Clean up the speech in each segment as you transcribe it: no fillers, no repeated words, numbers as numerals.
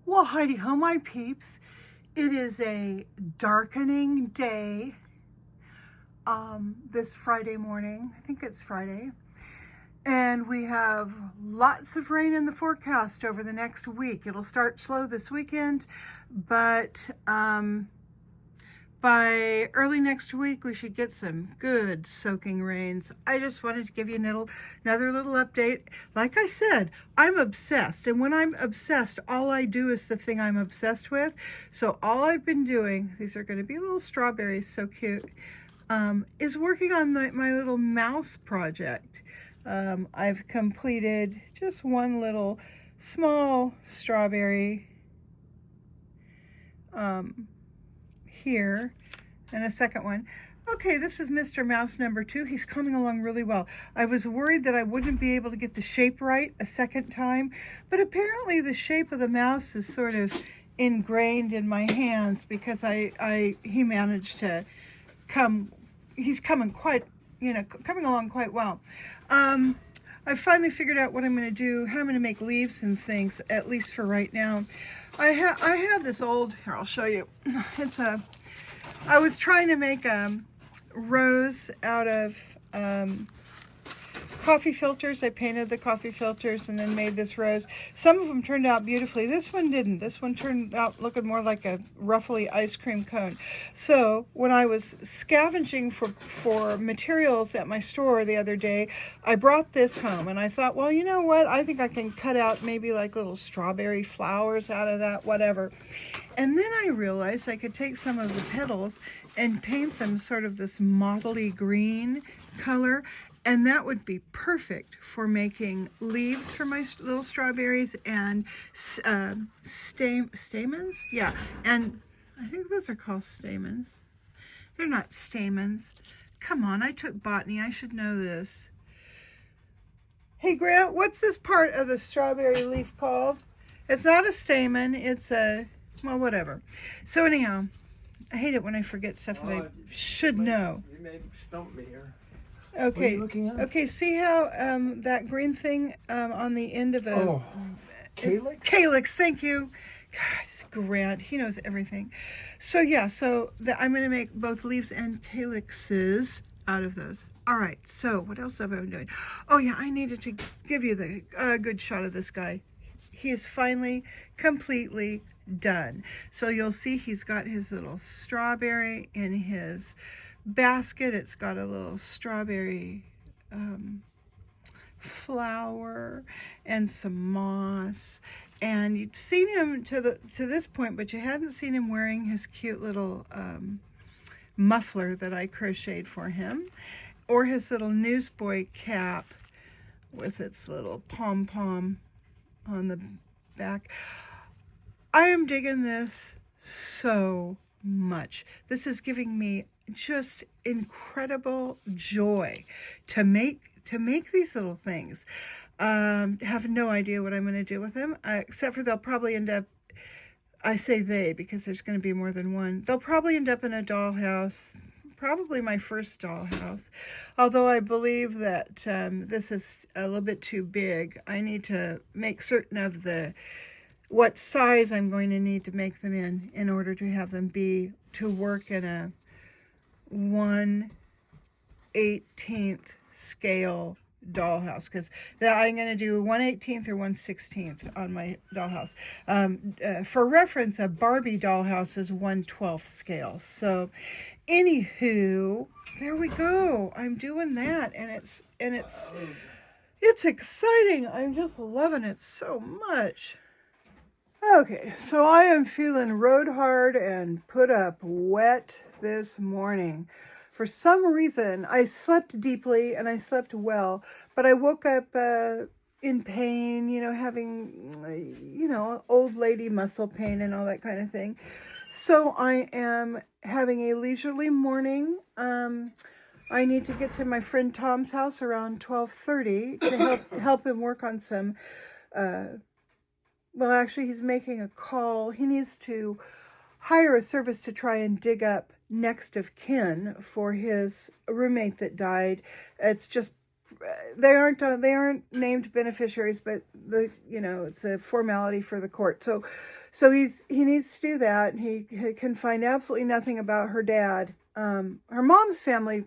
Well, Heidi ho, my peeps. It is a darkening day this Friday morning. I think it's Friday. And we have lots of rain in the forecast over the next week. It'll start slow this weekend, but by early next week, we should get some good soaking rains. I just wanted to give you another little update. Like I said, I'm obsessed. And when I'm obsessed, all I do is the thing I'm obsessed with. So all I've been doing, these are going to be little strawberries, so cute, is working on my little mouse project. I've completed just one little small strawberry here, and a second one. Okay, this is Mr. Mouse number 2. He's coming along really well. I was worried that I wouldn't be able to get the shape right a second time, but apparently the shape of the mouse is sort of ingrained in my hands because he managed to he's coming along quite well. I finally figured out what I'm going to do, how I'm going to make leaves and things, at least for right now. I had this old, here, I'll show you. I was trying to make a rose out of coffee filters. I painted the coffee filters and then made this rose. Some of them turned out beautifully. This one didn't. This one turned out looking more like a ruffly ice cream cone. So when I was scavenging for materials at my store the other day, I brought this home and I thought, well, you know what? I think I can cut out maybe like little strawberry flowers out of that, whatever. And then I realized I could take some of the petals and paint them sort of this mottly green color. And that would be perfect for making leaves for my little strawberries and stamens. Yeah, and I think those are called stamens. They're not stamens. Come on, I took botany. I should know this. Hey, Grant, what's this part of the strawberry leaf called? It's not a stamen. It's well, whatever. So anyhow, I hate it when I forget stuff that I should know. You may stump me here. Okay. What are you looking at? Okay, see how that green thing on the end of a calyx? Calyx, thank you. God, Grant, he knows everything. So yeah, I'm going to make both leaves and calyxes out of those. All right, so what else have I been doing? Oh yeah, I needed to give you the good shot of this guy. He is finally completely done. So you'll see he's got his little strawberry in his basket. It's got a little strawberry flower and some moss, and you'd seen him to this point, but you hadn't seen him wearing his cute little muffler that I crocheted for him, or his little newsboy cap with its little pom-pom on the back. I am digging this so much. This is giving me just incredible joy to make these little things. Have no idea what I'm going to do with them, except for they'll probably end up, I say they because there's going to be more than one. They'll probably end up in a dollhouse, probably my first dollhouse. Although I believe that this is a little bit too big. I need to make certain of what size I'm going to need to make them in order to have them to work in a 1/18 scale dollhouse, because I'm going to do 1/18 or 1/16 on my dollhouse. For reference, a Barbie dollhouse is 1/12 scale. So anywho, there we go. I'm doing that, and it's exciting. I'm just loving it so much. Okay, so I am feeling rode hard and put up wet this morning. For some reason, I slept deeply and I slept well, but I woke up in pain, having, old lady muscle pain and all that kind of thing. So I am having a leisurely morning. I need to get to my friend Tom's house around 12:30 to help him work on some well, actually, he's making a call. He needs to hire a service to try and dig up next of kin for his roommate that died. It's just they aren't named beneficiaries, but it's a formality for the court. So he needs to do that. He can find absolutely nothing about her dad. Her mom's family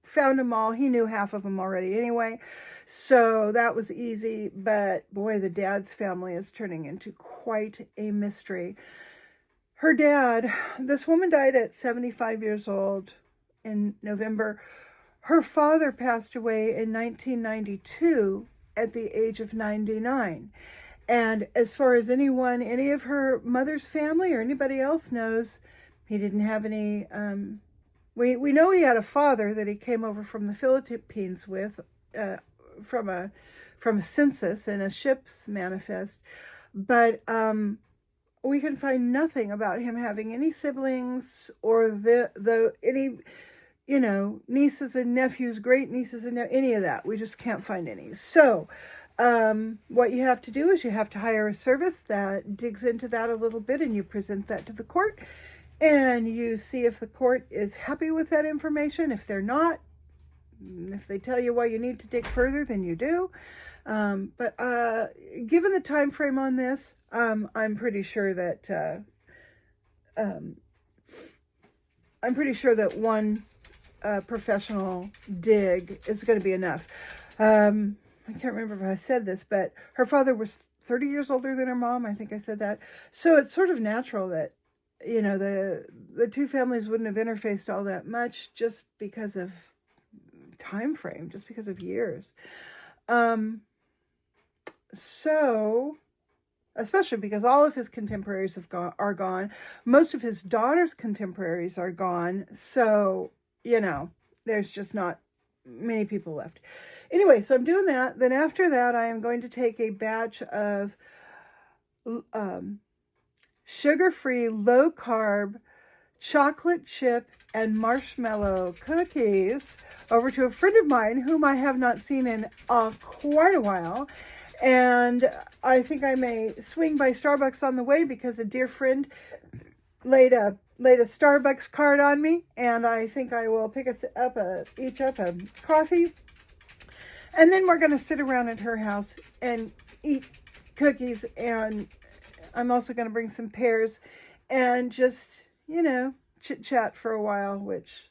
found them all. He knew half of them already anyway, so that was easy. But boy, the dad's family is turning into quite a mystery. Her dad, this woman died at 75 years old in November. Her father passed away in 1992 at the age of 99. And as far as any of her mother's family or anybody else knows, he didn't have any. We know he had a father that he came over from the Philippines with, from a census and a ship's manifest, but we can find nothing about him having any siblings or any nieces and nephews, great nieces and any of that. We just can't find any. So what you have to do is you have to hire a service that digs into that a little bit, and you present that to the court, and you see if the court is happy with that information. If they're not, if they tell you why you need to dig further, then you do. But given the time frame on this, I'm pretty sure that one professional dig is going to be enough. I can't remember if I said this, but her father was 30 years older than her mom. I think I said that. So it's sort of natural that, the two families wouldn't have interfaced all that much just because of time frame, just because of years. So, especially because all of his contemporaries are gone. Most of his daughter's contemporaries are gone. So, there's just not many people left. Anyway, so I'm doing that. Then after that, I am going to take a batch of sugar-free, low-carb, chocolate chip and marshmallow cookies over to a friend of mine whom I have not seen in quite a while. And I think I may swing by Starbucks on the way because a dear friend laid a Starbucks card on me, and I think I will pick us up each up a coffee. And then we're going to sit around at her house and eat cookies, and I'm also going to bring some pears and just, chit-chat for a while, which,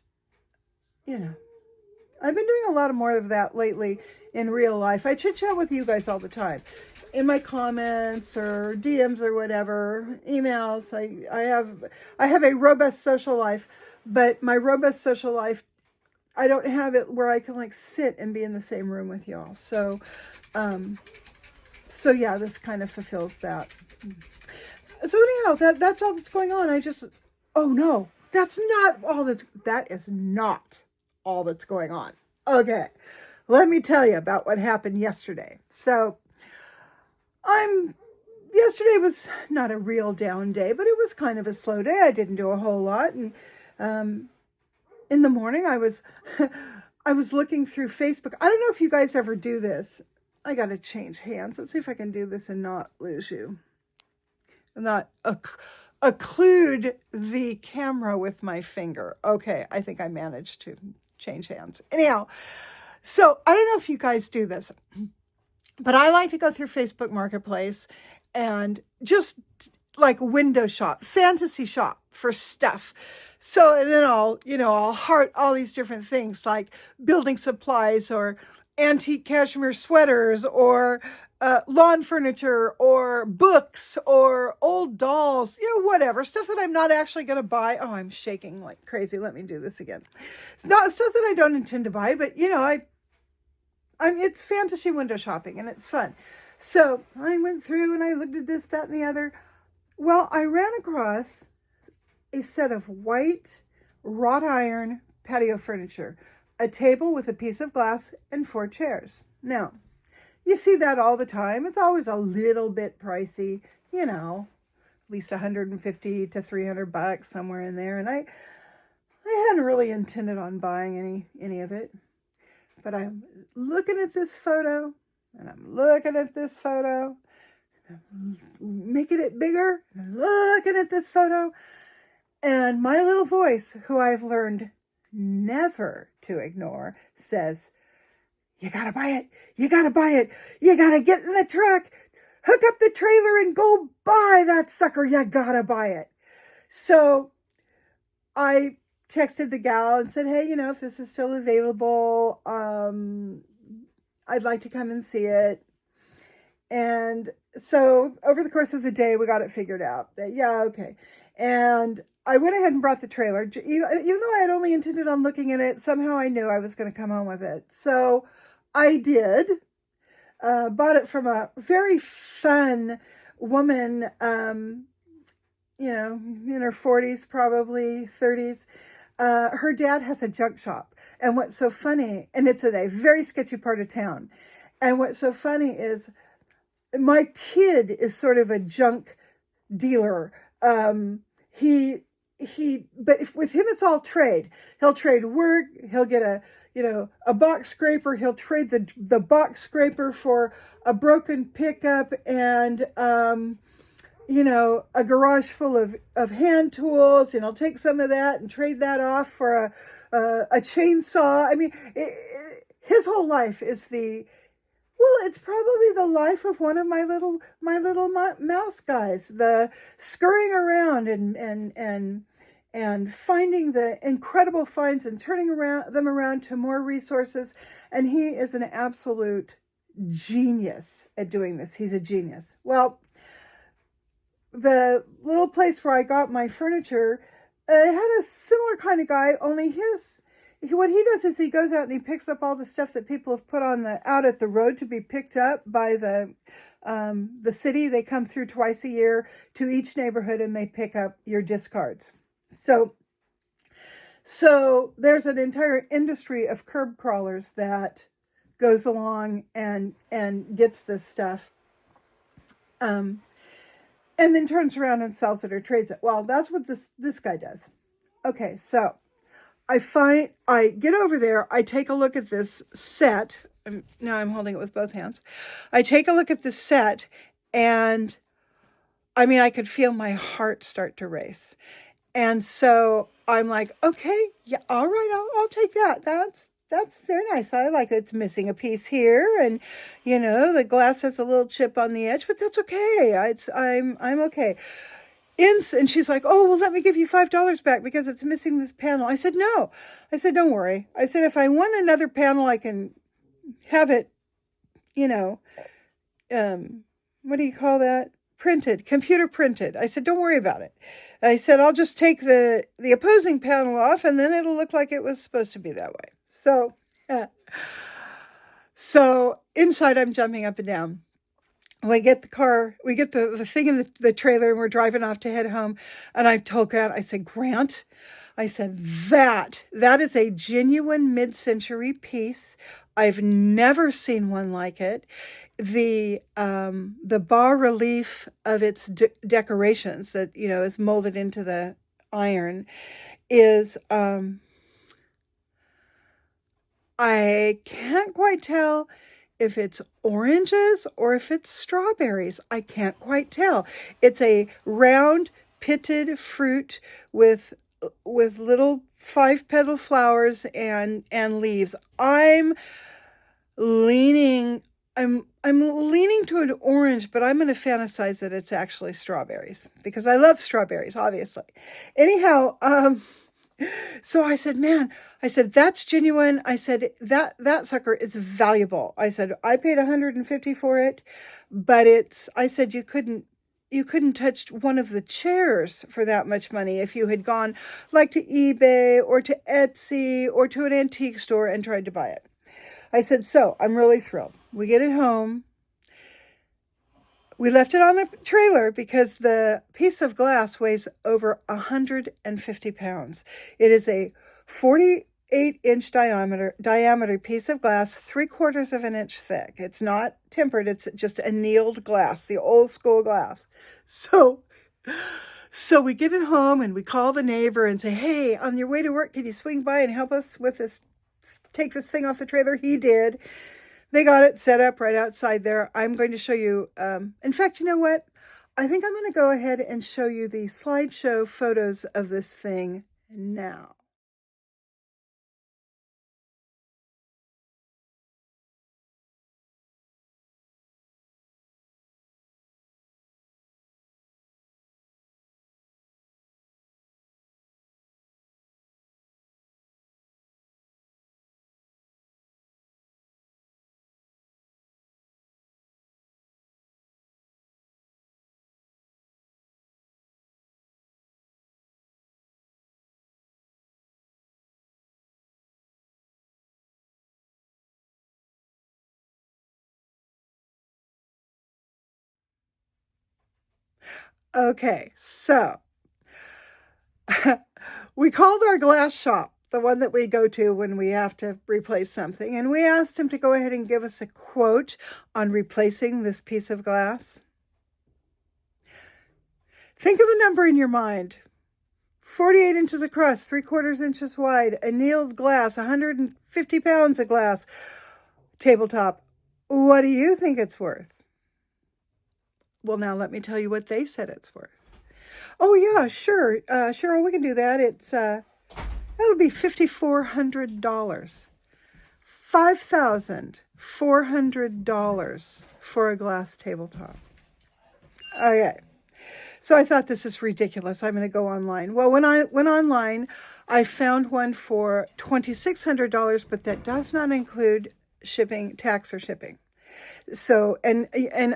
I've been doing a lot more of that lately in real life. I chit-chat with you guys all the time in my comments or DMs or whatever, emails. I have a robust social life, but my robust social life, I don't have it where I can sit and be in the same room with y'all. So yeah, this kind of fulfills that. So anyhow, that's all that's going on. Oh no, that is not all that's going on. Okay, let me tell you about what happened yesterday. So yesterday was not a real down day, but it was kind of a slow day. I didn't do a whole lot. And in the morning I was looking through Facebook. I don't know if you guys ever do this. I got to change hands. Let's see if I can do this and not lose you. Not occlude the camera with my finger. Okay, I think I managed to change hands. Anyhow, so I don't know if you guys do this, but I like to go through Facebook Marketplace and just window shop, fantasy shop for stuff. So, and then I'll heart all these different things like building supplies or antique cashmere sweaters or lawn furniture or books or old dolls, whatever, stuff that I'm not actually going to buy. Oh, I'm shaking like crazy. Let me do this again. It's not stuff that I don't intend to buy, but it's fantasy window shopping and it's fun. So I went through and I looked at this, that, and the other. Well, I ran across a set of white wrought iron patio furniture, a table with a piece of glass and 4 chairs. Now, you see that all the time. It's always a little bit pricey, at least $150 to $300 somewhere in there. And I hadn't really intended on buying any of it. But I'm looking at this photo, and I'm looking at this photo, and I'm making it bigger, and I'm looking at this photo, and my little voice, who I've learned never to ignore, says, You gotta buy it. You gotta buy it. You gotta get in the truck, hook up the trailer, and go buy that sucker. You gotta buy it. So I texted the gal and said, hey, if this is still available, I'd like to come and see it. And so over the course of the day, we got it figured out that, yeah, okay. And I went ahead and brought the trailer. Even though I had only intended on looking at it, somehow I knew I was going to come home with it. So I did. Bought it from a very fun woman, in her 40s, probably 30s. Her dad has a junk shop. And what's so funny, and it's in a very sketchy part of town. And what's so funny is my kid is sort of a junk dealer. But with him, it's all trade. He'll trade work. He'll get a box scraper. He'll trade the box scraper for a broken pickup and, a garage full of hand tools, and I'll take some of that and trade that off for a chainsaw. I mean, his whole life is it's probably the life of one of my little mouse guys, the scurrying around and finding the incredible finds and turning them around to more resources. And he is an absolute genius at doing this. He's a genius. Well, the little place where I got my furniture had a similar kind of guy, only what he does is he goes out and he picks up all the stuff that people have put out at the road to be picked up by the city. They come through twice a year to each neighborhood and they pick up your discards. So there's an entire industry of curb crawlers that goes along and gets this stuff. And then turns around and sells it or trades it. Well, that's what this guy does. Okay, so I get over there, I take a look at this set. Now I'm holding it with both hands. I take a look at this set, and I mean, I could feel my heart start to race. And so I'm like, okay, yeah, all right, I'll take that. That's very nice. I like it. It's missing a piece here, and the glass has a little chip on the edge, but that's okay. I'm okay. And she's like, oh, well, let me give you $5 back because it's missing this panel. I said, no. I said, don't worry. I said, if I want another panel, I can have it, what do you call that? Computer printed. I said, don't worry about it. I said, I'll just take the opposing panel off and then it'll look like it was supposed to be that way. So inside I'm jumping up and down. We get the thing in the trailer, and we're driving off to head home. And I told Grant, I said, Grant, I said, that is a genuine mid-century piece. I've never seen one like it. The bas relief of its decorations that, is molded into the iron is, I can't quite tell if it's oranges or if it's strawberries. I can't quite tell. It's a round pitted fruit with little 5-petal flowers and leaves. I'm leaning to an orange, but I'm going to fantasize that it's actually strawberries because I love strawberries, obviously. Anyhow, so I said, that's genuine. I said, that sucker is valuable. I said, I paid $150 for it, but I said, you couldn't touch one of the chairs for that much money if you had gone like to eBay or to Etsy or to an antique store and tried to buy it. I said, so I'm really thrilled. We get it home. We left it on the trailer because the piece of glass weighs over 150 pounds. It is a 48-inch diameter piece of glass, 3/4 of an inch thick. It's not tempered. It's just annealed glass, the old school glass. So we get it home and we call the neighbor and say, hey, on your way to work, can you swing by and help us with this, take this thing off the trailer? He did. They got it set up right outside there. I'm going to show you. In fact, you know what? I think I'm going to go ahead and show you the slideshow photos of this thing now. Okay, so we called our glass shop, the one that we go to when we have to replace something, and we asked him to go ahead and give us a quote on replacing this piece of glass. Think of a number in your mind. 48 inches across, 3/4 inches wide, annealed glass, 150 pounds of glass, tabletop. What do you think it's worth? Well, now let me tell you what they said it's worth. Oh, yeah, sure. Cheryl, we can do that. That'll be $5,400. $5,400 for a glass tabletop. Okay. So I thought, this is ridiculous. I'm going to go online. Well, when I went online, I found one for $2,600, but that does not include shipping, tax or shipping. So, and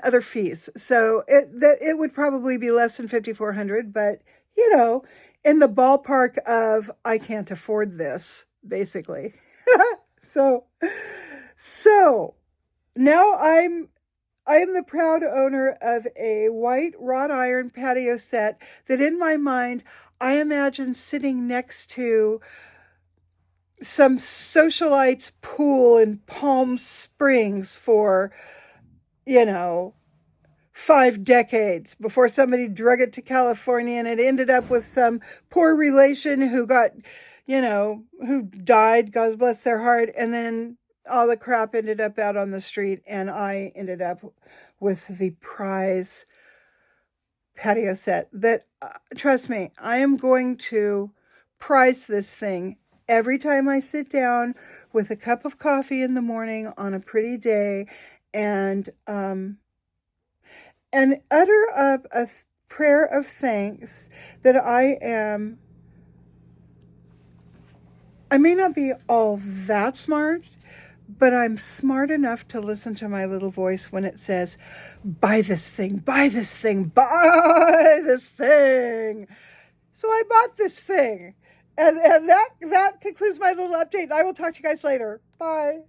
other fees. So it would probably be less than $5,400, but in the ballpark of, I can't afford this, basically. So now I am the proud owner of a white wrought iron patio set that, in my mind, I imagine sitting next to some socialite's pool in Palm Springs for 5 decades before somebody drug it to California, and it ended up with some poor relation who died, God bless their heart, and then all the crap ended up out on the street, and I ended up with the prize patio set that, trust me, I am going to prize this thing every time I sit down with a cup of coffee in the morning on a pretty day and utter up a prayer of thanks that I may not be all that smart, but I'm smart enough to listen to my little voice when it says, buy this thing, buy this thing, buy this thing. So I bought this thing. And that concludes my little update. I will talk to you guys later. Bye.